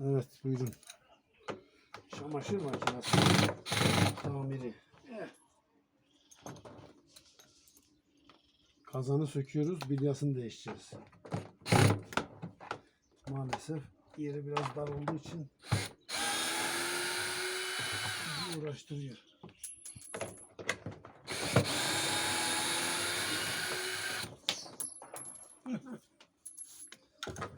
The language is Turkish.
Evet, buyurun. Çamaşır makinesi tamiri. Kazanı söküyoruz, bilyasını değiştireceğiz. Maalesef yeri biraz dar olduğu için bizi uğraştırıyor.